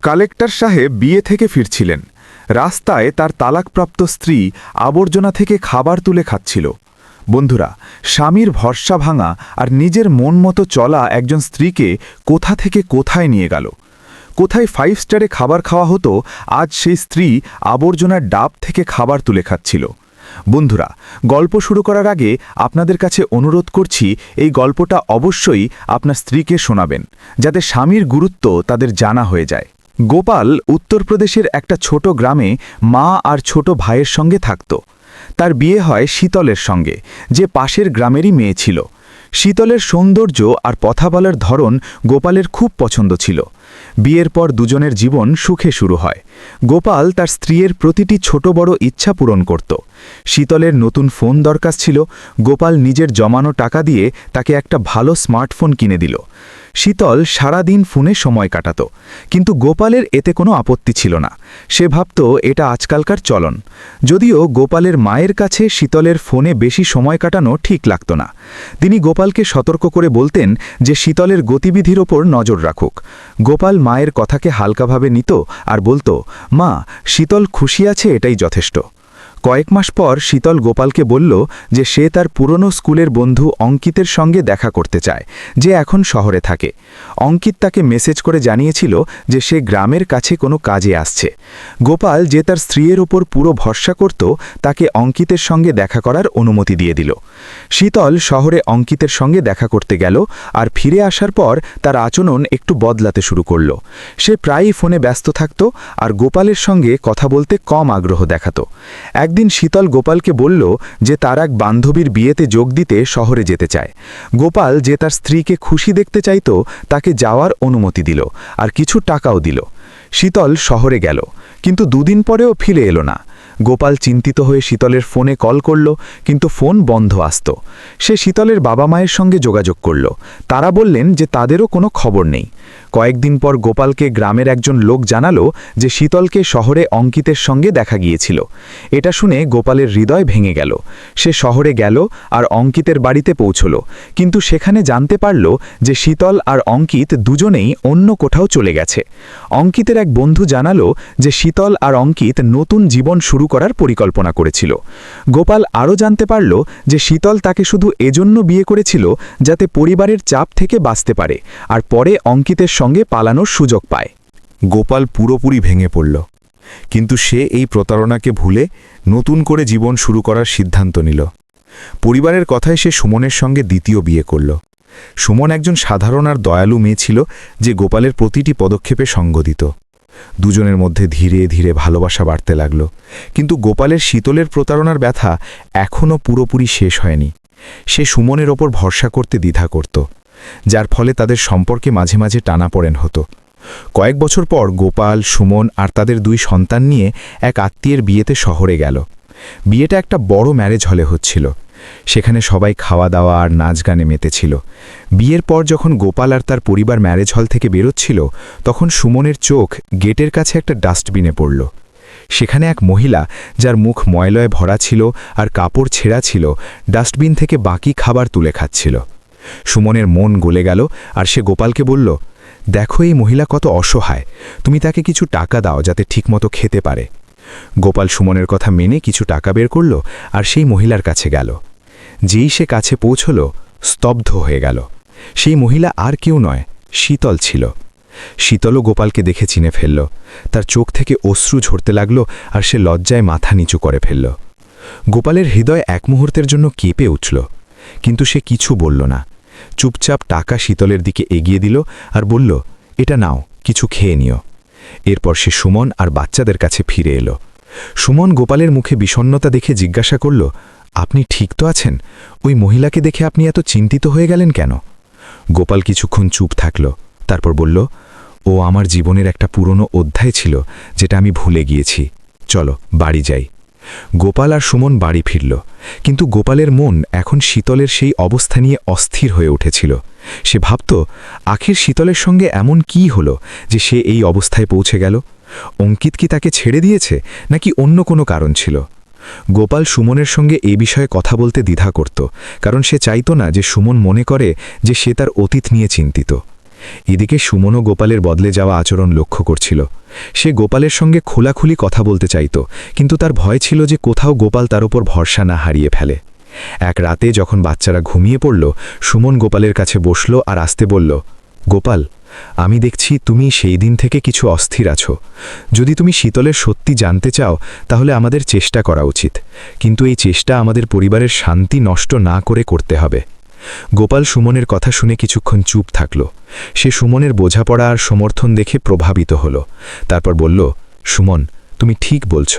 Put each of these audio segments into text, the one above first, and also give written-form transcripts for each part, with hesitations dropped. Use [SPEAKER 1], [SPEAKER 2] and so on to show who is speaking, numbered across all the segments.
[SPEAKER 1] Collector সাহেব বিয়ে থেকে ফিরছিলেন। রাস্তায় তার তালাকপ্রাপ্ত স্ত্রী আবর্জনা থেকে খাবার তুলে খাচ্ছিল। বন্ধুরা, স্বামীর ভরসা ভাঙা আর নিজের মন মতো চলা একজন স্ত্রীকে কোথা থেকে কোথায় নিয়ে গেল। কোথায় 5 স্টারে খাবার খাওয়া হতো, আজ সেই স্ত্রী আবর্জনার ডাব থেকে খাবার তুলে খাচ্ছিল। বন্ধুরা, গল্প শুরু করার আগে আপনাদের কাছে অনুরোধ করছি, এই গল্পটা অবশ্যই আপনার স্ত্রীকে শোনাবেন, যাতে স্বামীর গুরুত্ব তাদের জানা হয়ে যায়। গোপাল উত্তরপ্রদেশের একটা ছোট গ্রামে মা আর ছোট ভাইয়ের সঙ্গে থাকত। তার বিয়ে হয় শীতলের সঙ্গে, যে পাশের গ্রামেরই মেয়ে ছিল। শীতলের সৌন্দর্য আর কথা বলার ধরন গোপালের খুব পছন্দ ছিল। বিয়ের পর দুজনের জীবন সুখে শুরু হয়। গোপাল তার স্ত্রীর প্রতিটি ছোট বড় ইচ্ছা পূরণ করত। শীতলের নতুন ফোন দরকার ছিল, গোপাল নিজের জমানো টাকা দিয়ে তাকে একটা ভালো স্মার্টফোন কিনে দিল। শীতল সারা দিন ফোনে সময় কাটাত, কিন্তু গোপালের এতে কোনো আপত্তি ছিল না। সে ভাবত এটা আজকালকার চলন। যদিও গোপালের মায়ের কাছে শীতলের ফোনে বেশি সময় কাটানো ঠিক লাগত না। তিনি গোপালকে সতর্ক করে বলতেন যে শীতলের গতিবিধির ওপর নজর রাখুক। গোপাল মায়ের কথাকে হালকাভাবে নিত আর বলতো, মা, শীতল খুশি আছে, এটাই যথেষ্ট। কয়েক মাস পর শীতল গোপালকে বলল যে সে তার পুরনো স্কুলের বন্ধু অঙ্কিতের সঙ্গে দেখা করতে চায়, যে এখন শহরে থাকে। অঙ্কিত তাকে মেসেজ করে জানিয়েছিল যে সে গ্রামের কাছে কোনো কাজে আসছে। গোপাল, যে তার স্ত্রীর ওপর পুরো ভরসা করত, তাকে অঙ্কিতের সঙ্গে দেখা করার অনুমতি দিয়ে দিল। শীতল শহরে অঙ্কিতের সঙ্গে দেখা করতে গেল, আর ফিরে আসার পর তার আচরণ একটু বদলাতে শুরু করল। সে প্রায়ই ফোনে ব্যস্ত থাকত আর গোপালের সঙ্গে কথা বলতে কম আগ্রহ দেখাত। একদিন শীতল গোপালকে বলল যে তার এক বান্ধবীর বিয়েতে যোগ দিতে শহরে যেতে চায়। গোপাল, যে তার স্ত্রীকে খুশি দেখতে চাইত, তাকে যাওয়ার অনুমতি দিল আর কিছু টাকাও দিল। শীতল শহরে গেল, কিন্তু দুদিন পরেও ফিরে এলো না। গোপাল চিন্তিত হয়ে শীতলের ফোনে কল করল, কিন্তু ফোন বন্ধ আসত। সে শীতলের বাবা মায়ের সঙ্গে যোগাযোগ করল। তারা বললেন যে তাদেরও কোনো খবর নেই। কয়েকদিন পর গোপালকে গ্রামের একজন লোক জানালো যে শীতলকে শহরে অঙ্কিতের সঙ্গে দেখা গিয়েছিল। এটা শুনে গোপালের হৃদয় ভেঙে গেল। সে শহরে গেল আর অঙ্কিতের বাড়িতে পৌঁছল, কিন্তু সেখানে জানতে পারল যে শীতল আর অঙ্কিত দুজনেই অন্য কোথাও চলে গেছে। অঙ্কিতের এক বন্ধু জানালো যে শীতল আর অঙ্কিত নতুন জীবন শুরু করার পরিকল্পনা করেছিল। গোপাল আরও জানতে পারল যে শীতল তাকে শুধু এজন্য বিয়ে করেছিল যাতে পরিবারের চাপ থেকে বাঁচতে পারে, আর পরে অঙ্কিতের সঙ্গে পালানোর সুযোগ পায়।
[SPEAKER 2] গোপাল পুরোপুরি ভেঙে পড়ল, কিন্তু সে এই প্রতারণাকে ভুলে নতুন করে জীবন শুরু করার সিদ্ধান্ত নিল। পরিবারের কথায় সে সুমনের সঙ্গে দ্বিতীয় বিয়ে করল। সুমন একজন সাধারণ আর দয়ালু মেয়ে ছিল, যে গোপালের প্রতিটি পদক্ষেপে সঙ্গ দিত। দুজনের মধ্যে ধীরে ধীরে ভালোবাসা বাড়তে লাগল, কিন্তু গোপালের শীতলের প্রতারণার ব্যথা এখনও পুরোপুরি শেষ হয়নি। সে সুমনের ওপর ভরসা করতে দ্বিধা করত, যার ফলে তাদের সম্পর্কে মাঝে মাঝে টানাপোড়েন হতো। কয়েক বছর পর গোপাল, সুমন আর তাদের 2 সন্তান নিয়ে এক আত্মীয়ের বিয়েতে শহরে গেল। বিয়েটা একটা বড় ম্যারেজ হলে হচ্ছিল। সেখানে সবাই খাওয়া দাওয়া আর নাচ গানে মেতেছিল। বিয়ের পর যখন গোপাল আর তার পরিবার ম্যারেজ হল থেকে বেরোচ্ছিল, তখন সুমনের চোখ গেটের কাছে একটা ডাস্টবিনে পড়ল। সেখানে এক মহিলা, যার মুখ ময়লায় ভরা ছিল আর কাপড় ছেঁড়া ছিল, ডাস্টবিন থেকে বাকি খাবার তুলে খাচ্ছিল। সুমনের মন গলে গেল আর সে গোপালকে বলল, দেখো, এই মহিলা কত অসহায়, তুমি তাকে কিছু টাকা দাও যাতে ঠিকমতো খেতে পারে। গোপাল সুমনের কথা মেনে কিছু টাকা বের করল আর সেই মহিলার কাছে গেল। যেই সে কাছে পৌঁছল, স্তব্ধ হয়ে গেল। সেই মহিলা আর কেউ নয়, শীতল ছিল। শীতলও গোপালকে দেখে চিনে ফেলল। তার চোখ থেকে অশ্রু ঝরতে লাগল আর সে লজ্জায় মাথা নিচু করে ফেলল। গোপালের হৃদয় এক মুহূর্তের জন্য কেঁপে উঠল, কিন্তু সে কিছু বলল না। চুপচাপ টাকা শীতলের দিকে এগিয়ে দিল আর বলল, এটা নাও, কিছু খেয়ে নিও। এরপর সে সুমন আর বাচ্চাদের কাছে ফিরে এলো। সুমন গোপালের মুখে বিষণ্ণতা দেখে জিজ্ঞাসা করল, আপনি ঠিক তো আছেন? ওই মহিলাকে দেখে আপনি এত চিন্তিত হয়ে গেলেন কেন? গোপাল কিছুক্ষণ চুপ থাকল, তারপর বলল, ও আমার জীবনের একটা পুরনো অধ্যায় ছিল, যেটা আমি ভুলে গিয়েছি। চলো বাড়ি যাই। গোপাল আর সুমন বাড়ি ফিরল, কিন্তু গোপালের মন এখন শীতলের সেই অবস্থা নিয়ে অস্থির হয়ে উঠেছিল। সে ভাবত, আখির শীতলের সঙ্গে এমন কি হলো যে সে এই অবস্থায় পৌঁছে গেল? অঙ্কিত কি তাকে ছেড়ে দিয়েছে, নাকি অন্য কোনো কারণ ছিল? গোপাল সুমনের সঙ্গে এ বিষয়ে কথা বলতে দ্বিধা করত, কারণ সে চাইত না যে সুমন মনে করে যে সে তার অতীত নিয়ে চিন্তিত। এদিকে সুমনও গোপালের বদলে যাওয়া আচরণ লক্ষ্য করছিল। সে গোপালের সঙ্গে খোলাখুলি কথা বলতে চাইত, কিন্তু তার ভয় ছিল যে কোথাও গোপাল তার ওপর ভরসা না হারিয়ে ফেলে। এক রাতে যখন বাচ্চারা ঘুমিয়ে পড়ল, সুমন গোপালের কাছে বসল আর আস্তে বলল, গোপাল, আমি দেখছি তুমি সেই দিন থেকে কিছু অস্থির আছো। যদি তুমি শীতলের সত্যি জানতে চাও তাহলে আমাদের চেষ্টা করা উচিত, কিন্তু এই চেষ্টা আমাদের পরিবারের শান্তি নষ্ট না করে করতে হবে। গোপাল সুমনের কথা শুনে কিছুক্ষণ চুপ থাকল। সে সুমনের বোঝাপড়া আর সমর্থন দেখে প্রভাবিত হল। তারপর বলল, সুমন, তুমি ঠিক বলছ।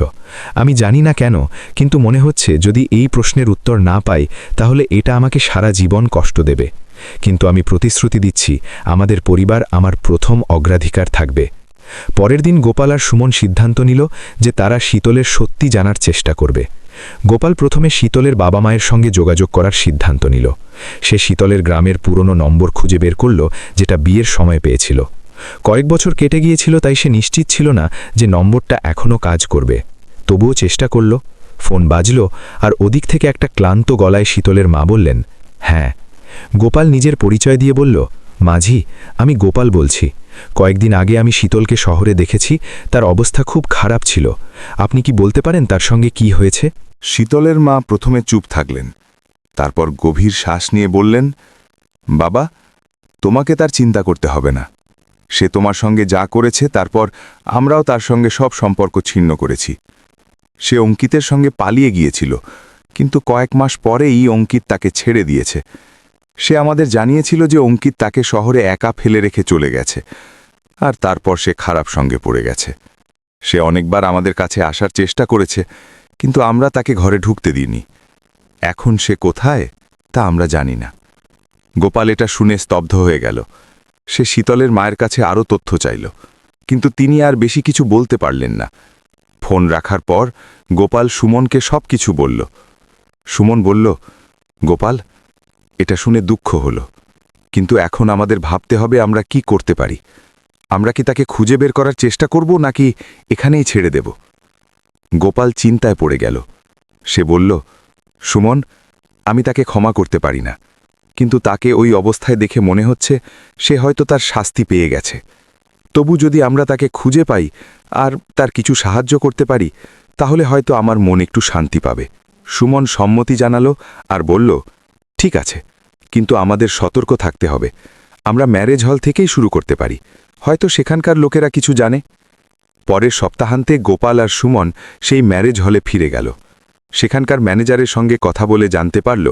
[SPEAKER 2] আমি জানি না কেন, কিন্তু মনে হচ্ছে যদি এই প্রশ্নের উত্তর না পাই তাহলে এটা আমাকে সারা জীবন কষ্ট দেবে। কিন্তু আমি প্রতিশ্রুতি দিচ্ছি, আমাদের পরিবার আমার প্রথম অগ্রাধিকার থাকবে। পরের দিন গোপাল আর সুমন সিদ্ধান্ত নিল যে তারা শীতলের সত্যি জানার চেষ্টা করবে। গোপাল প্রথমে শীতলের বাবা মায়ের সঙ্গে যোগাযোগ করার সিদ্ধান্ত নিল। সে শীতলের গ্রামের পুরনো নম্বর খুঁজে বের করল, যেটা বিয়ের সময় পেয়েছিল। কয়েক বছর কেটে গিয়েছিল, তাই সে নিশ্চিত ছিল না যে নম্বরটা এখনও কাজ করবে। তবুও চেষ্টা করল। ফোন বাজল, আর ওদিক থেকে একটা ক্লান্ত গলায় শীতলের মা বললেন, হ্যাঁ। গোপাল নিজের পরিচয় দিয়ে বলল, মাঝি, আমি গোপাল বলছি। কয়েকদিন আগে আমি শীতলকে শহরে দেখেছি, তার অবস্থা খুব খারাপ ছিল। আপনি কি বলতে পারেন তার সঙ্গে কি হয়েছে?
[SPEAKER 3] শীতলের মা প্রথমে চুপ থাকলেন, তারপর গভীর শ্বাস নিয়ে বললেন, বাবা, তোমাকে তার চিন্তা করতে হবে না। সে তোমার সঙ্গে যা করেছে, তারপর আমরাও তার সঙ্গে সব সম্পর্ক ছিন্ন করেছি। সে অঙ্কিতের সঙ্গে পালিয়ে গিয়েছিল, কিন্তু কয়েক মাস পরেই অঙ্কিত তাকে ছেড়ে দিয়েছে। সে আমাদের জানিয়েছিল যে অঙ্কিত তাকে শহরে একা ফেলে রেখে চলে গেছে, আর তারপর সে খারাপ সঙ্গে পড়ে গেছে। সে অনেকবার আমাদের কাছে আসার চেষ্টা করেছে, কিন্তু আমরা তাকে ঘরে ঢুকতে দিইনি। এখন সে কোথায় তা আমরা জানি না। গোপাল এটা শুনে স্তব্ধ হয়ে গেল। সে শীতলের মায়ের কাছে আরও তথ্য চাইল, কিন্তু তিনি আর বেশি কিছু বলতে পারলেন না। ফোন রাখার পর গোপাল সুমনকে সব কিছু বলল। সুমন বলল, গোপাল, এটা শুনে দুঃখ হলো, কিন্তু এখন আমাদের ভাবতে হবে আমরা কি করতে পারি। আমরা কি তাকে খুঁজে বের করার চেষ্টা করব, নাকি এখানেই ছেড়ে দেব? গোপাল চিন্তায় পড়ে গেল। সে বলল, সুমন, আমি তাকে ক্ষমা করতে পারি না, কিন্তু তাকে ওই অবস্থায় দেখে মনে হচ্ছে সে হয়তো তার শাস্তি পেয়ে গেছে। তবু যদি আমরা তাকে খুঁজে পাই আর তার কিছু সাহায্য করতে পারি, তাহলে হয়তো আমার মন একটু শান্তি পাবে। সুমন সম্মতি জানালো আর বলল, ঠিক আছে, কিন্তু আমাদের সতর্ক থাকতে হবে। আমরা ম্যারেজ হল থেকেই শুরু করতে পারি, হয়তো সেখানকার লোকেরা কিছু জানে। পরের সপ্তাহান্তে গোপাল আর সুমন সেই ম্যারেজ হলে ফিরে গেল। সেখানকার ম্যানেজারের সঙ্গে কথা বলে জানতে পারল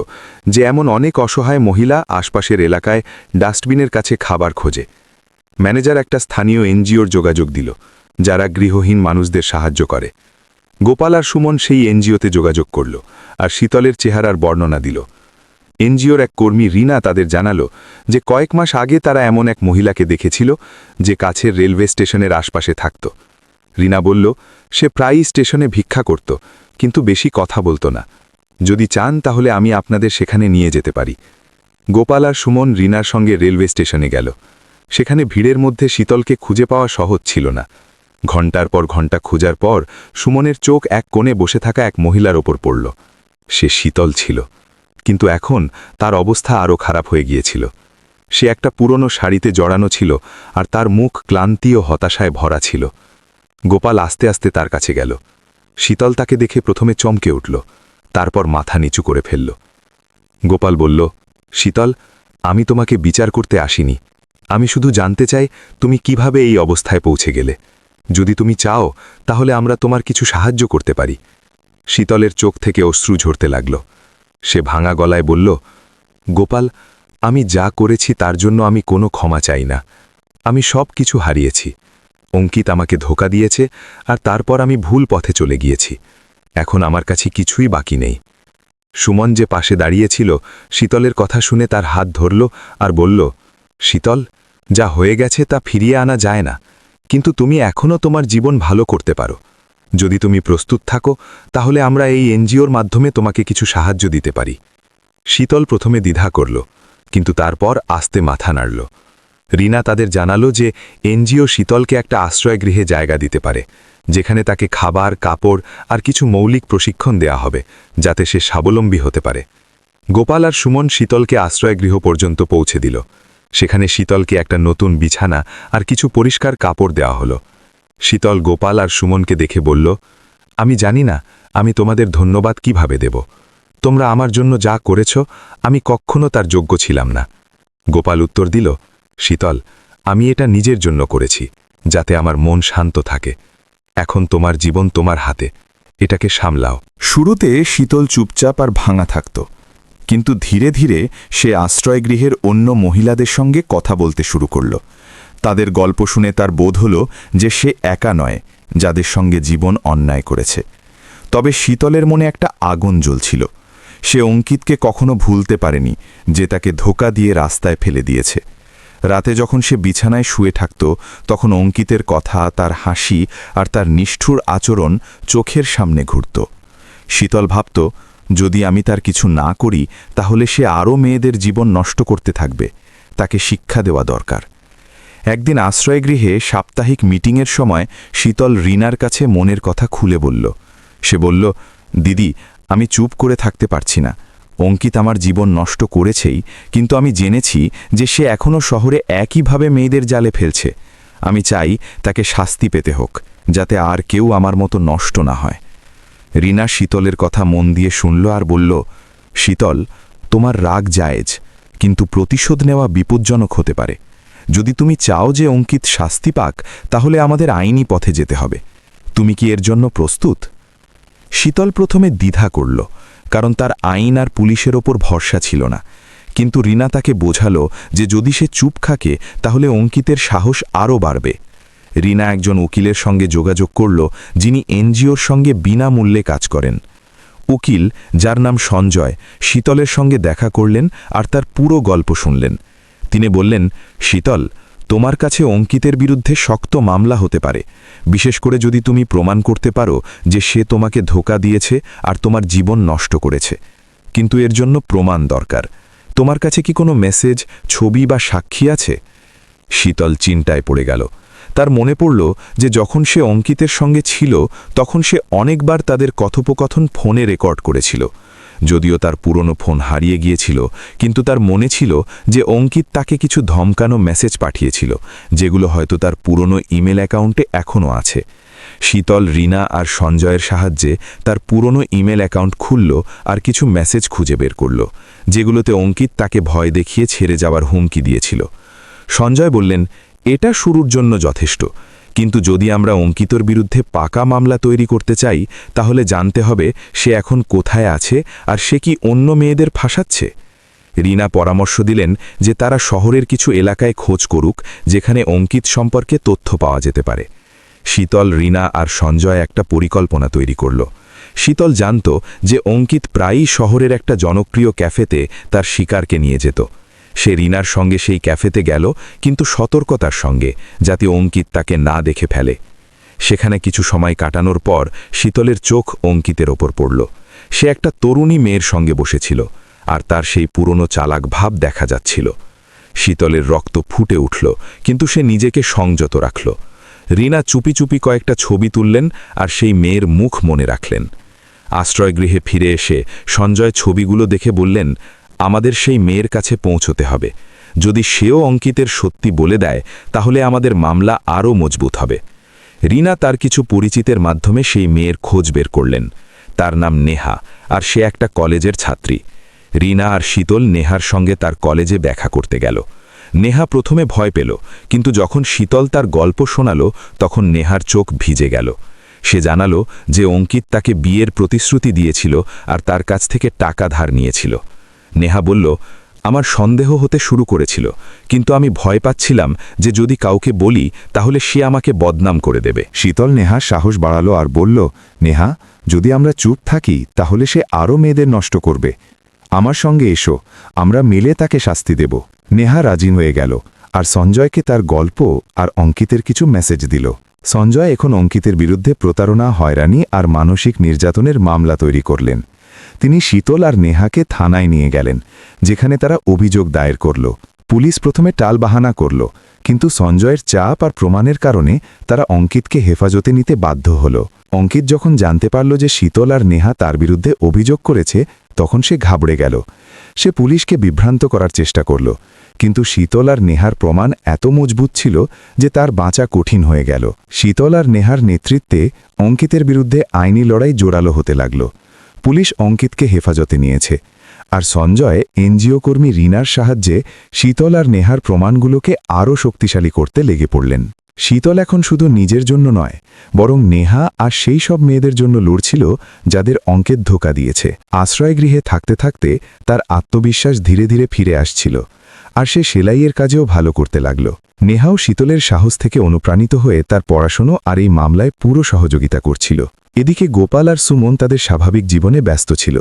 [SPEAKER 3] যে এমন অনেক অসহায় মহিলা আশপাশের এলাকায় ডাস্টবিনের কাছে খাবার খোঁজে। ম্যানেজার একটা স্থানীয় এনজিওর যোগাযোগ দিল, যারা গৃহহীন মানুষদের সাহায্য করে। গোপাল আর সুমন সেই এনজিওতে যোগাযোগ করল আর শীতলের চেহারার বর্ণনা দিল। এনজিওর এক কর্মী রিনা তাদের জানালো যে কয়েক মাস আগে তারা এমন এক মহিলাকে দেখেছিল যে কাছের রেলওয়ে স্টেশনের আশপাশে থাকত। রিনা বলল, সে প্রায়ই স্টেশনে ভিক্ষা করত, কিন্তু বেশি কথা বলতো না। যদি চান তাহলে আমি আপনাদের সেখানে নিয়ে যেতে পারি। গোপাল আর সুমন রিনার সঙ্গে রেলওয়ে স্টেশনে গেল। সেখানে ভিড়ের মধ্যে শীতলকে খুঁজে পাওয়া সহজ ছিল না। ঘণ্টার পর ঘণ্টা খোঁজার পর সুমনের চোখ এক কোণে বসে থাকা এক মহিলার ওপর পড়ল। সে শীতল ছিল, কিন্তু এখন তার অবস্থা আরও খারাপ হয়ে গিয়েছিল। সে একটা পুরনো শাড়িতে জড়ানো ছিল, আর তার মুখ ক্লান্তি ও হতাশায় ভরা ছিল। গোপাল আস্তে আস্তে তার কাছে গেল। শীতল তাকে দেখে প্রথমে চমকে উঠল, তারপর মাথা নিচু করে ফেলল। গোপাল বলল, শীতল, আমি তোমাকে বিচার করতে আসিনি। আমি শুধু জানতে চাই তুমি কিভাবে এই অবস্থায় পৌঁছে গেলে। যদি তুমি চাও তাহলে আমরা তোমার কিছু সাহায্য করতে পারি। শীতলের চোখ থেকে অশ্রু ঝরতে লাগল। সে ভাঙা গলায় বলল, গোপাল, আমি যা করেছি তার জন্য আমি কোনো ক্ষমা চাই না। আমি সব কিছু হারিয়েছি। অঙ্কিত আমাকে ধোঁকা দিয়েছে, আর তারপর আমি ভুল পথে চলে গিয়েছি। এখন আমার কাছে কিছুই বাকি নেই। সুমন যে পাশে দাঁড়িয়েছিল, শীতলের কথা শুনে তার হাত ধরল আর বলল, শীতল, যা হয়ে গেছে তা ফিরিয়ে আনা যায় না, কিন্তু তুমি এখনও তোমার জীবন ভালো করতে পারো। যদি তুমি প্রস্তুত থাকো তাহলে আমরা এই এনজিওর মাধ্যমে তোমাকে কিছু সাহায্য দিতে পারি। শীতল প্রথমে দ্বিধা করল, কিন্তু তারপর আস্তে মাথা নাড়ল। রিনা তাদের জানালো যে এনজিও শীতলকে একটা আশ্রয়গৃহে জায়গা দিতে পারে, যেখানে তাকে খাবার, কাপড় আর কিছু মৌলিক প্রশিক্ষণ দেয়া হবে, যাতে সে স্বাবলম্বী হতে পারে। গোপাল আর সুমন শীতলকে আশ্রয়গৃহ পর্যন্ত পৌঁছে দিল। সেখানে শীতলকে একটা নতুন বিছানা আর কিছু পরিষ্কার কাপড় দেওয়া হলো। শীতল গোপাল আর সুমনকে দেখে বলল, আমি জানি না আমি তোমাদের ধন্যবাদ কিভাবে দেব। তোমরা আমার জন্য যা করেছ আমি কখনো তার যোগ্য ছিলাম না। গোপাল উত্তর দিল, শীতল, আমি এটা নিজের জন্য করেছি, যাতে আমার মন শান্ত থাকে। এখন তোমার জীবন তোমার হাতে, এটাকে সামলাও।
[SPEAKER 1] শুরুতে শীতল চুপচাপ আর ভাঙা থাকত, কিন্তু ধীরে ধীরে সে আশ্রয়গৃহের অন্য মহিলাদের সঙ্গে কথা বলতে শুরু করল। তাদের গল্প শুনে তার বোধ হল যে সে একা নয় যাদের সঙ্গে জীবন অন্যায় করেছে। তবে শীতলের মনে একটা আগুন জ্বলছিল। সে অঙ্কিতকে কখনো ভুলতে পারেনি, যে তাকে ধোঁকা দিয়ে রাস্তায় ফেলে দিয়েছে। রাতে যখন সে বিছানায় শুয়ে থাকত, তখন অঙ্কিতের কথা, তার হাসি আর তার নিষ্ঠুর আচরণ চোখের সামনে ঘুরত। শীতল ভাবত, যদি আমি তার কিছু না করি তাহলে সে আরও মেয়েদের জীবন নষ্ট করতে থাকবে। তাকে শিক্ষা দেওয়া দরকার। একদিন আশ্রয়গৃহে সাপ্তাহিক মিটিংয়ের সময় শীতল রিনার কাছে মনের কথা খুলে বলল। সে বলল, দিদি, আমি চুপ করে থাকতে পারছি না। অঙ্কিত আমার জীবন নষ্ট করেছেই, কিন্তু আমি জেনেছি যে সে এখনও শহরে একইভাবে মেয়েদের জালে ফেলছে। আমি চাই তাকে শাস্তি পেতে হোক, যাতে আর কেউ আমার মতো নষ্ট না হয়। রিনা শীতলের কথা মন দিয়ে শুনল আর বলল, শীতল, তোমার রাগ জায়েজ, কিন্তু প্রতিশোধ নেওয়া বিপজ্জনক হতে পারে। যদি তুমি চাও যে অঙ্কিত শাস্তি পাক, তাহলে আমাদের আইনি পথে যেতে হবে। তুমি কি এর জন্য প্রস্তুত? শীতল প্রথমে দ্বিধা করল, কারণ তার আইন আর পুলিশের ওপর ভরসা ছিল না। কিন্তু রিনা তাকে বোঝালো যে যদি সে চুপ থাকে তাহলে অঙ্কিতের সাহস আরও বাড়বে। রিনা একজন উকিলের সঙ্গে যোগাযোগ করল, যিনি এনজিওর সঙ্গে বিনামূল্যে কাজ করেন। উকিল, যার নাম সঞ্জয়, শীতলের সঙ্গে দেখা করলেন আর তার পুরো গল্প শুনলেন। তিনি বললেন, শীতল, তোমার কাছে অঙ্কিতের বিরুদ্ধে শক্ত মামলা হতে পারে, বিশেষ করে যদি তুমি প্রমাণ করতে পারো যে সে তোমাকে ধোঁকা দিয়েছে আর তোমার জীবন নষ্ট করেছে। কিন্তু এর জন্য প্রমাণ দরকার। তোমার কাছে কি কোনো মেসেজ, ছবি বা সাক্ষী আছে? শীতল চিন্তায় পড়ে গেল। তার মনে পড়ল যে যখন সে অঙ্কিতের সঙ্গে ছিল তখন সে অনেকবার তাদের কথোপকথন ফোনে রেকর্ড করেছিল। যদিও তার পুরনো ফোন হারিয়ে গিয়েছিল, কিন্তু তার মনে ছিল যে অঙ্কিত তাকে কিছু ধমকানো মেসেজ পাঠিয়েছিল, যেগুলো হয়তো তার পুরনো ইমেল অ্যাকাউন্টে এখনও আছে। শীতল রিনা আর সঞ্জয়ের সাহায্যে তার পুরনো ইমেল অ্যাকাউন্ট খুলল আর কিছু মেসেজ খুঁজে বের করল, যেগুলোতে অঙ্কিত তাকে ভয় দেখিয়ে ছেড়ে যাওয়ার হুমকি দিয়েছিল। সঞ্জয় বললেন, এটা শুরুর জন্য যথেষ্ট, কিন্তু যদি আমরা অঙ্কিতর বিরুদ্ধে পাকা মামলা তৈরি করতে চাই তাহলে জানতে হবে সে এখন কোথায় আছে আর সে কি অন্য মেয়েদের ফাঁসাচ্ছে। রিনা পরামর্শ দিলেন যে তারা শহরের কিছু এলাকায় খোঁজ করুক, যেখানে অঙ্কিত সম্পর্কে তথ্য পাওয়া যেতে পারে। শীতল, রিনা আর সঞ্জয় একটা পরিকল্পনা তৈরি করল। শীতল জানত যে অঙ্কিত প্রায়ই শহরের একটা জনপ্রিয় ক্যাফেতে তার শিকারকে নিয়ে যেত। সে রিনার সঙ্গে সেই ক্যাফেতে গেল, কিন্তু সতর্কতার সঙ্গে, যাতে অঙ্কিত তাকে না দেখে ফেলে। সেখানে কিছু সময় কাটানোর পর শীতলের চোখ অঙ্কিতের ওপর পড়ল। সে একটা তরুণী মেয়ের সঙ্গে বসেছিল, আর তার সেই পুরনো চালাক ভাব দেখা যাচ্ছিল। শীতলের রক্ত ফুটে উঠল, কিন্তু সে নিজেকে সংযত রাখল। রিনা চুপি চুপি কয়েকটা ছবি তুললেন আর সেই মেয়ের মুখ মনে রাখলেন। আশ্রয়গৃহে ফিরে এসে সঞ্জয় ছবিগুলো দেখে বললেন, আমাদের সেই মেয়ের কাছে পৌঁছতে হবে। যদি সেও অঙ্কিতের সত্যি বলে দেয় তাহলে আমাদের মামলা আরও মজবুত হবে। রিনা তার কিছু পরিচিতের মাধ্যমে সেই মেয়ের খোঁজ বের করলেন। তার নাম নেহা, আর সে একটা কলেজের ছাত্রী। রিনা আর শীতল নেহার সঙ্গে তার কলেজে দেখা করতে গেল। নেহা প্রথমে ভয় পেল, কিন্তু যখন শীতল তার গল্প শোনালো তখন নেহার চোখ ভিজে গেল। সে জানালো যে অঙ্কিত তাকে বিয়ের প্রতিশ্রুতি দিয়েছিল আর তার কাছ থেকে টাকা ধার নিয়েছিল। নেহা বলল, আমার সন্দেহ হতে শুরু করেছিল, কিন্তু আমি ভয় পাচ্ছিলাম যে যদি কাউকে বলি তাহলে সে আমাকে বদনাম করে দেবে।
[SPEAKER 4] শীতল নেহার সাহস বাড়ালো আর বলল, নেহা, যদি আমরা চুপ থাকি তাহলে সে আরও মেয়েদের নষ্ট করবে। আমার সঙ্গে এসো, আমরা মিলে তাকে শাস্তি দেব। নেহা রাজি হয়ে গেল আর সঞ্জয়কে তার গল্প আর অঙ্কিতের কিছু মেসেজ দিল। সঞ্জয় এখন অঙ্কিতের বিরুদ্ধে প্রতারণা, হয়রানি আর মানসিক নির্যাতনের মামলা তৈরি করলেন। তিনি শীতল আর নেহাকে থানায় নিয়ে গেলেন, যেখানে তারা অভিযোগ দায়ের করল। পুলিশ প্রথমে টালবাহানা করল, কিন্তু সঞ্জয়ের চাপ আর প্রমাণের কারণে তারা অঙ্কিতকে হেফাজতে নিতে বাধ্য হল। অঙ্কিত যখন জানতে পারল যে শীতল আর নেহা তার বিরুদ্ধে অভিযোগ করেছে, তখন সে ঘাবড়ে গেল। সে পুলিশকে বিভ্রান্ত করার চেষ্টা করল, কিন্তু শীতল আর নেহার প্রমাণ এত মজবুত ছিল যে তার বাঁচা কঠিন হয়ে গেল। শীতল আর নেহার নেতৃত্বে অঙ্কিতের বিরুদ্ধে আইনি লড়াই জোরালো হতে লাগল। পুলিশ অঙ্কিতকে হেফাজতে নিয়েছে, আর সঞ্জয় এনজিও কর্মী রিনার সাহায্যে শীতল আর নেহার প্রমাণগুলোকে আরও শক্তিশালী করতে লেগে পড়লেন। শীতল এখন শুধু নিজের জন্য নয়, বরং নেহা আর সেই সব মেয়েদের জন্য লড়ছিল যাদের অঙ্কিত ধোঁকা দিয়েছে। আশ্রয়গৃহে থাকতে থাকতে তার আত্মবিশ্বাস ধীরে ধীরে ফিরে আসছিল, আর সে সেলাইয়ের কাজেও ভালো করতে লাগল। নেহাও শীতলের সাহস থেকে অনুপ্রাণিত হয়ে তার পড়াশোনা আর এই মামলায় পুরো সহযোগিতা করছিল। এদিকে গোপাল আর সুমন তাদের স্বাভাবিক জীবনে ব্যস্ত ছিল।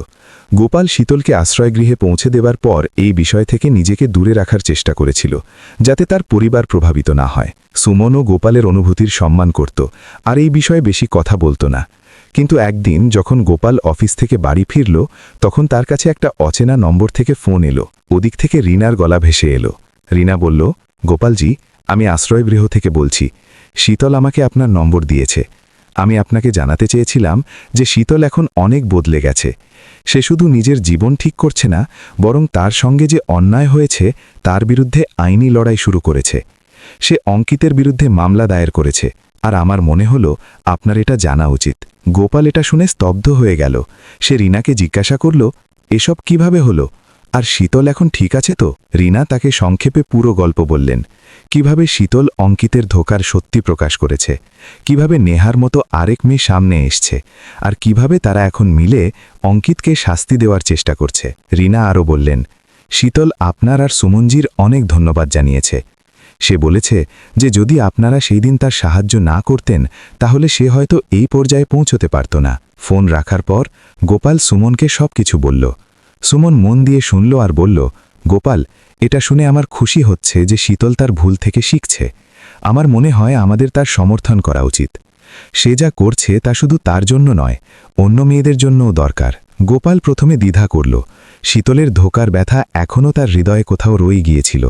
[SPEAKER 4] গোপাল শীতলকে আশ্রয়গৃহে পৌঁছে দেবার পর এই বিষয় থেকে নিজেকে দূরে রাখার চেষ্টা করেছিল, যাতে তার পরিবার প্রভাবিত না হয়। সুমনও গোপালের অনুভূতির সম্মান করত, আর এই বিষয়ে বেশি কথা বলত না। কিন্তু একদিন যখন গোপাল অফিস থেকে বাড়ি ফিরল, তখন তার কাছে একটা অচেনা নম্বর থেকে ফোন এলো। ওদিক থেকে রিনার গলা ভেসে এলো। রিনা বলল, গোপালজি, আমি আশ্রয়গৃহ থেকে বলছি। শীতল আমাকে আপনার নম্বর দিয়েছে। আমি আপনাকে জানাতে চেয়েছিলাম যে শীতল এখন অনেক বদলে গেছে। সে শুধু নিজের জীবন ঠিক করছে না, বরং তার সঙ্গে যে অন্যায় হয়েছে তার বিরুদ্ধে আইনি লড়াই শুরু করেছে। সে অঙ্কিতের বিরুদ্ধে মামলা দায়ের করেছে, আর আমার মনে হলো আপনার এটা জানা উচিত। গোপাল এটা শুনে স্তব্ধ হয়ে গেল। সে রিনাকে জিজ্ঞাসা করল, এসব কিভাবে হলো, আর শীতল এখন ঠিক আছে তো? রিনা তাকে সংক্ষেপে পুরো গল্প বললেন। কিভাবে শীতল অঙ্কিতের ধোঁকার সত্যি প্রকাশ করেছে, কিভাবে নেহার মতো আরেক মেয়ে সামনে এসছে, আর কিভাবে তারা এখন মিলে অঙ্কিতকে শাস্তি দেওয়ার চেষ্টা করছে। রিনা আরও বললেন, শীতল আপনার আর সুমনজির অনেক ধন্যবাদ জানিয়েছে। সে বলেছে যে যদি আপনারা সেই দিন তার সাহায্য না করতেন তাহলে সে হয়তো এই পর্যায়ে পৌঁছতে পারত না। ফোন রাখার পর গোপাল সুমনকে সব কিছু বলল। সুমন মন দিয়ে শুনল আর বলল, গোপাল, এটা শুনে আমার খুশি হচ্ছে যে শীতল তার ভুল থেকে শিখছে। আমার মনে হয় আমাদের তার সমর্থন করা উচিত। সে যা করছে তা শুধু তার জন্য নয়, অন্য মেয়েদের জন্যও দরকার। গোপাল প্রথমে দ্বিধা করল। শীতলের ধোঁকার ব্যথা এখনও তার হৃদয়ে কোথাও রয়ে গিয়েছিল,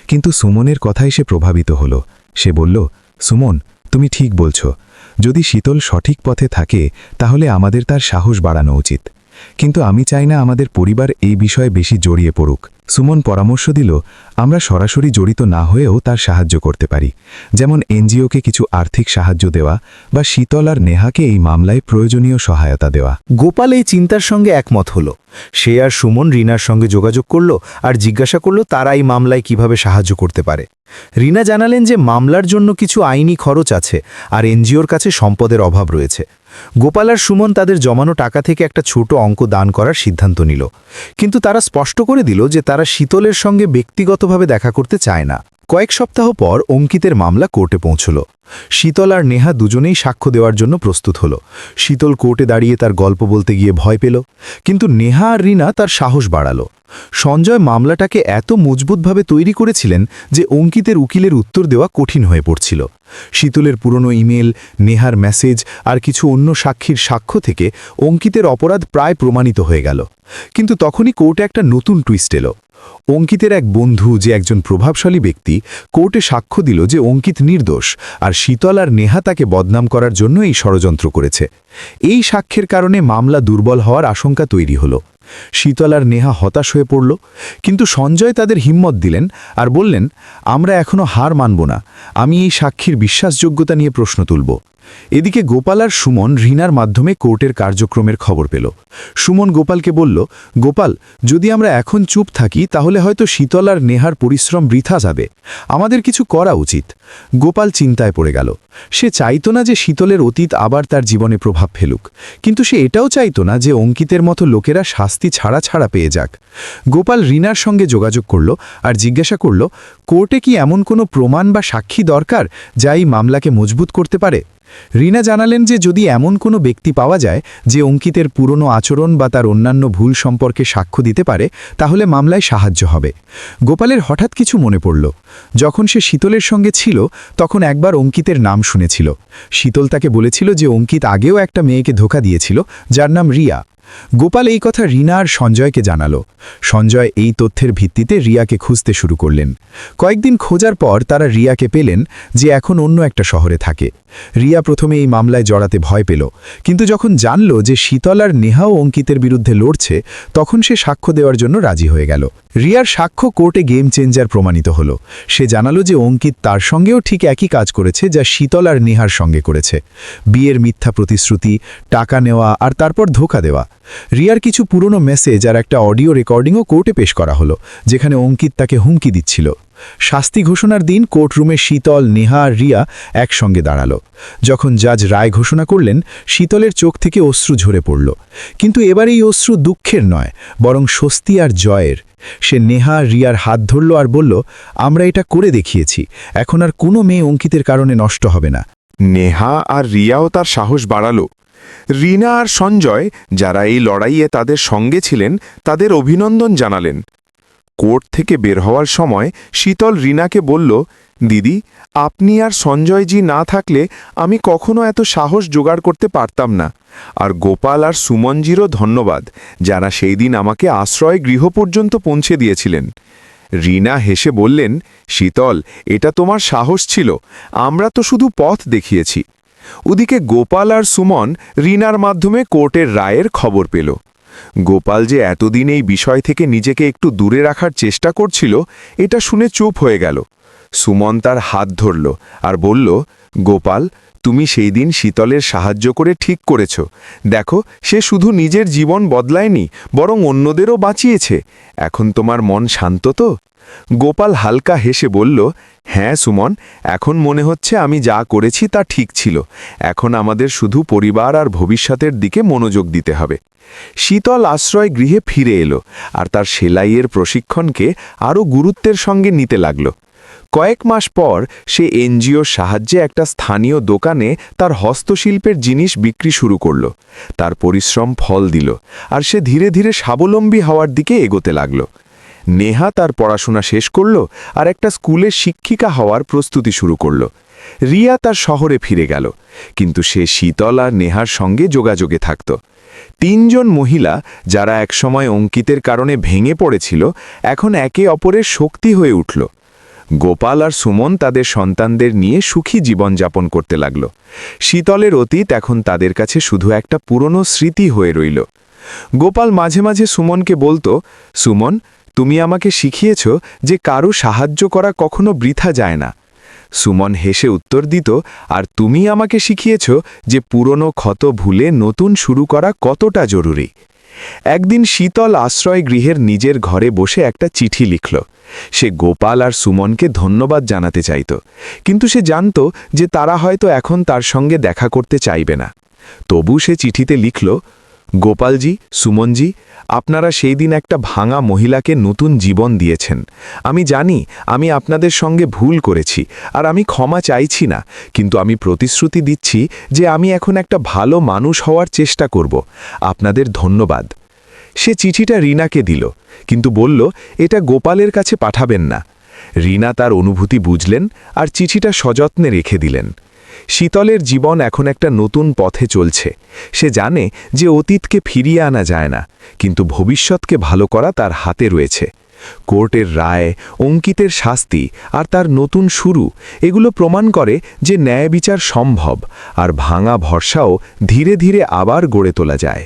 [SPEAKER 4] কিন্তু সুমনের কথায় সে প্রভাবিত হল। সে বলল, সুমন, তুমি ঠিক বলছ। যদি শীতল সঠিক পথে থাকে তাহলে আমাদের তার সাহস বাড়ানো উচিত। কিন্তু আমি চাই না আমাদের পরিবার এই বিষয়ে বেশি জড়িয়ে পড়ুক। সুমন পরামর্শ দিল, আমরা সরাসরি জড়িত না হয়েও তার সাহায্য করতে পারি, যেমন এনজিওকে কিছু আর্থিক সাহায্য দেওয়া বা শীতল আর নেহাকে এই মামলায় প্রয়োজনীয় সহায়তা দেওয়া।
[SPEAKER 1] গোপাল এই চিন্তার সঙ্গে একমত হল। সে আর সুমন রিনার সঙ্গে যোগাযোগ করল আর জিজ্ঞাসা করল তারা এই মামলায় কিভাবে সাহায্য করতে পারে। রিনা জানালেন যে মামলার জন্য কিছু আইনি খরচ আছে, আর এনজিওর কাছে সম্পদের অভাব রয়েছে। গোপাল আর সুমন তাদের জমানো টাকা থেকে একটা ছোট অঙ্ক দান করার সিদ্ধান্ত নিল, কিন্তু তারা স্পষ্ট করে দিল যে তারা শীতলের সঙ্গে ব্যক্তিগতভাবে দেখা করতে চায় না। কয়েক সপ্তাহ পর অঙ্কিতের মামলা কোর্টে পৌঁছল। শীতল আর নেহা দুজনেই সাক্ষ্য দেওয়ার জন্য প্রস্তুত হল। শীতল কোর্টে দাঁড়িয়ে তার গল্প বলতে গিয়ে ভয় পেল, কিন্তু নেহা আর রিনা তার সাহস বাড়াল। সঞ্জয় মামলাটাকে এত মজবুতভাবে তৈরি করেছিলেন যে অঙ্কিতের উকিলের উত্তর দেওয়া কঠিন হয়ে পড়ছিল। শীতলের পুরনো ইমেল, নেহার মেসেজ আর কিছু অন্য সাক্ষীর সাক্ষ্য থেকে অঙ্কিতের অপরাধ প্রায় প্রমাণিত হয়ে গেল। কিন্তু তখনই কোর্টে একটা নতুন টুইস্ট এলো। অঙ্কিতের এক বন্ধু, যে একজন প্রভাবশালী ব্যক্তি, কোর্টে সাক্ষ্য দিল যে অঙ্কিত নির্দোষ, আর শীতল আর নেহা তাকে বদনাম করার জন্য এই ষড়যন্ত্র করেছে। এই সাক্ষ্যের কারণে মামলা দুর্বল হওয়ার আশঙ্কা তৈরি হল। শীতল আর নেহা হতাশ হয়ে পড়ল, কিন্তু সঞ্জয় তাদের হিম্মত দিলেন আর বললেন, আমরা এখনো হার মানব না, আমি এই সাক্ষীর বিশ্বাসযোগ্যতা নিয়ে প্রশ্ন তুলব। এদিকে গোপাল আর সুমন রিনার মাধ্যমে কোর্টের কার্যক্রমের খবর পেল। সুমন গোপালকে বলল, গোপাল, যদি আমরা এখন চুপ থাকি তাহলে হয়তো শীতল আর নেহার পরিশ্রম বৃথা যাবে। আমাদের কিছু করা উচিত। গোপাল চিন্তায় পড়ে গেল। সে চাইত না যে শীতলের অতীত আবার তার জীবনে প্রভাব ফেলুক, কিন্তু সে এটাও চাইত না যে অঙ্কিতের মতো লোকেরা শাস্তি ছাড়া পেয়ে যাক। গোপাল রিনার সঙ্গে যোগাযোগ করল আর জিজ্ঞাসা করল, কোর্টে কি এমন কোনো প্রমাণ বা সাক্ষী দরকার যা এই মামলাকে মজবুত করতে পারে? রিনা জানালেন যে যদি এমন কোনো ব্যক্তি পাওয়া যায় যে অঙ্কিতের পুরনো আচরণ বা তার অন্যান্য ভুল সম্পর্কে সাক্ষ্য দিতে পারে, তাহলে মামলায় সাহায্য হবে। গোপালের হঠাৎ কিছু মনে পড়ল। যখন সে শীতলের সঙ্গে ছিল তখন একবার অঙ্কিতের নাম শুনেছিল। শীতল তাকে বলেছিল যে অঙ্কিত আগেও একটা মেয়েকে ধোঁকা দিয়েছিল, যার নাম রিয়া। গোপাল এই কথা রিনা আর সঞ্জয়কে জানালো। সঞ্জয় এই তথ্যের ভিত্তিতে রিয়াকে খুঁজতে শুরু করলেন। কয়েকদিন খোঁজার পর তারা রিয়াকে পেলেন, যে এখন অন্য একটা শহরে থাকে।
[SPEAKER 2] রিয়া প্রথমে এই মামলায় জড়াতে ভয় পেল, কিন্তু যখন জানল যে শীতল আর নেহাও অঙ্কিতের বিরুদ্ধে লড়ছে, তখন সে সাক্ষ্য দেওয়ার জন্য রাজি হয়ে গেল। রিয়ার সাক্ষ্য কোর্টে গেম চেঞ্জার প্রমাণিত হলো। সে জানালো যে অঙ্কিত তার সঙ্গেও ঠিক একই কাজ করেছে যা শীতল আর নেহার সঙ্গে করেছে, বিয়ের মিথ্যা প্রতিশ্রুতি, টাকা নেওয়া আর তারপর ধোঁকা দেওয়া। রিয়ার কিছু পুরনো মেসেজ আর একটা অডিও রেকর্ডিংও কোর্টে পেশ করা হলো, যেখানে অঙ্কিত তাকে হুমকি দিচ্ছিল। শাস্তি ঘোষণার দিন কোর্টরুমে শীতল, নেহা আর রিয়া একসঙ্গে দাঁড়ালো। যখন জাজ রায় ঘোষণা করলেন, শীতলের চোখ থেকে অশ্রু ঝরে পড়ল। কিন্তু এবার এই অশ্রু দুঃখের নয়, বরং স্বস্তি আর জয়ের। সে নেহা রিয়ার হাত ধরল আর বলল, আমরা এটা করে দেখিয়েছি, এখন আর কোনো মেয়ে অঙ্কিতের কারণে নষ্ট হবে না।
[SPEAKER 3] নেহা আর রিয়াও তার সাহস বাড়ালো। রিনা আর সঞ্জয়, যারা এই লড়াইয়ে তাদের সঙ্গে ছিলেন, তাদের অভিনন্দন জানালেন। কোর্ট থেকে বের হওয়ার সময় শীতল রিনাকে বলল, দিদি, আপনি আর সঞ্জয়জি না থাকলে আমি কখনো এত সাহস জোগাড় করতে পারতাম না। আর গোপাল আর সুমনজিরও ধন্যবাদ, যারা সেই দিন আমাকে আশ্রয় গৃহ পর্যন্ত পৌঁছে দিয়েছিলেন। রিনা হেসে বললেন, শীতল, এটা তোমার সাহস ছিল, আমরা তো শুধু পথ দেখিয়েছি। ওদিকে গোপাল আর সুমন রিনার মাধ্যমে কোর্টের রায়ের খবর পেল। গোপাল যে এতদিন এই বিষয় থেকে নিজেকে একটু দূরে রাখার চেষ্টা করছিল, এটা শুনে চুপ হয়ে গেল। সুমন তার হাত ধরল আর বলল, গোপাল, তুমি সেই দিন শীতলের সাহায্য করে ঠিক করেছ। দেখো, সে শুধু নিজের জীবন বদলায়নি, বরং অন্যদেরও বাঁচিয়েছে। এখন তোমার মন শান্ত তো? গোপাল হালকা হেসে বলল, হ্যাঁ সুমন, এখন মনে হচ্ছে আমি যা করেছি তা ঠিক ছিল। এখন আমাদের শুধু পরিবার আর ভবিষ্যতের দিকে মনোযোগ দিতে হবে। শীতল আশ্রয় গৃহে ফিরে এলো আর তার সেলাইয়ের প্রশিক্ষণকে আরও গুরুত্বের সঙ্গে নিতে লাগল। কয়েক মাস পর সে এনজিওর সাহায্যে একটা স্থানীয় দোকানে তার হস্তশিল্পের জিনিস বিক্রি শুরু করল। তার পরিশ্রম ফল দিল আর সে ধীরে ধীরে স্বাবলম্বী হওয়ার দিকে এগোতে লাগল। নেহা তার পড়াশোনা শেষ করল আর একটা স্কুলে শিক্ষিকা হওয়ার প্রস্তুতি শুরু করল। রিয়া তার শহরে ফিরে গেল, কিন্তু সে শীতল আর নেহার সঙ্গে যোগাযোগে থাকত। তিনজন মহিলা, যারা একসময় অঙ্কিতের কারণে ভেঙে পড়েছিল, এখন একে অপরের শক্তি হয়ে উঠল। গোপাল আর সুমন তাদের সন্তানদের নিয়ে সুখী জীবনযাপন করতে লাগল। শীতলের অতীত এখন তাদের কাছে শুধু একটা পুরনো স্মৃতি হয়ে রইল। গোপাল মাঝে মাঝে সুমনকে বলতো, সুমন, তুমি আমাকে শিখিয়েছ যে কারো সাহায্য করা কখনো বৃথা যায় না। সুমন হেসে উত্তর দিত, আর তুমি আমাকে শিখিয়েছ যে পুরনো ক্ষত ভুলে নতুন শুরু করা কতটা জরুরি। একদিন শীতল আশ্রয় গৃহের নিজের ঘরে বসে একটা চিঠি লিখল। সে গোপাল আর সুমনকে ধন্যবাদ জানাতে চাইত, কিন্তু সে জানত যে তারা হয়তো এখন তার সঙ্গে দেখা করতে চাইবে না। তবু সে চিঠিতে লিখল, গোপালজি, সুমনজি, আপনারা সেই দিন একটা ভাঙা মহিলাকে নতুন জীবন দিয়েছেন। আমি জানি আমি আপনাদের সঙ্গে ভুল করেছি আর আমি ক্ষমা চাইছি না, কিন্তু আমি প্রতিশ্রুতি দিচ্ছি যে আমি এখন একটা ভালো মানুষ হওয়ার চেষ্টা করব। আপনাদের ধন্যবাদ। সে চিঠিটা রিনাকে দিল, কিন্তু বলল, এটা গোপালের কাছে পাঠাবেন না। রিনা তার অনুভূতি বুঝলেন আর চিঠিটা সযত্নে রেখে দিলেন। শীতলের জীবন এখন একটা নতুন পথে চলছে। সে জানে যে অতীতকে ফিরিয়ে আনা যায় না, কিন্তু ভবিষ্যৎকে ভালো করা তার হাতে রয়েছে। কোর্টের রায়, অঙ্কিতের শাস্তি আর তার নতুন শুরু, এগুলো প্রমাণ করে যে ন্যায় বিচার সম্ভব আর ভাঙা ভরসাও ধীরে ধীরে আবার গড়ে তোলা যায়।